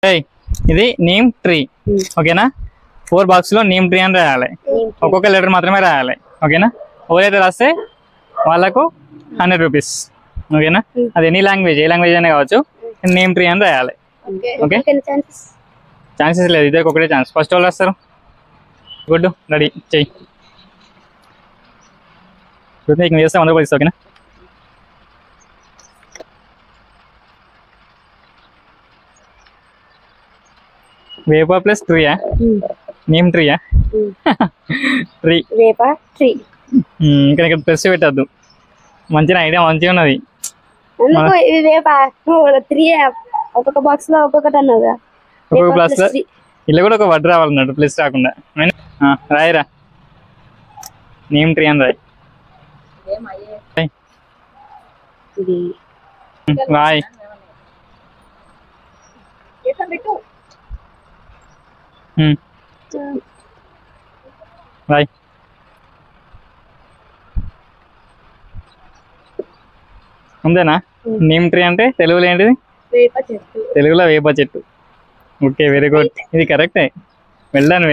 ఇది neem tree ఓకేనా 4 box లో నీమ్ ట్రీ అని రాయాలి ఒక్కొక్క లెటర్ మాత్రమే రాయాలి ఓకేనా ఎవరైతే రాస్తే వాళ్ళకు 100 రూపీస్ ఓకేనా అది ఎనీ లాంగ్వేజ్ ఏ లాంగ్వేజ్ అయినా కావచ్చు నేమ్ ట్రీ అని రాయాలి ఓకే ఛాన్సెస్ లేదు ఇద్దరికి ఒకటే ఛాన్స్ ఫస్ట్ వాళ్ళు వస్తారు గుడ్ రెడీ చెయ్యి నీకు చేస్తే 100 రూపాయలు ఇస్తా ఓకేనా వేప ప్లస్ ట్రీయా నేమ్ ట్రీయా ట్రీ వేప ట్రీ ఇంకా ఇక్కడ ప్లస్ పెట్టద్దు మంచి ఐడియా మంచిగా ఉన్నది ఇది వేప ట్రీ ఒక్కొక్క బాక్స్ లో ఒక్కొక్కటి అన్నదా ఒక్కొక్క ప్లస్ ఇలా కూడా ఒక వర్డ్ రావాలన్నట్టు ప్లస్ రాకుండా రాయిరా నేమ్ ట్రీ అని రాయి రాయ్ రాయ్ అంతేనా నేమ్ ట్రీ అంటే తెలుగులో ఏంటిది తెలుగులో వేప చెట్టు ఓకే వెరీ గుడ్ ఇది కరెక్టే వెళ్ళాను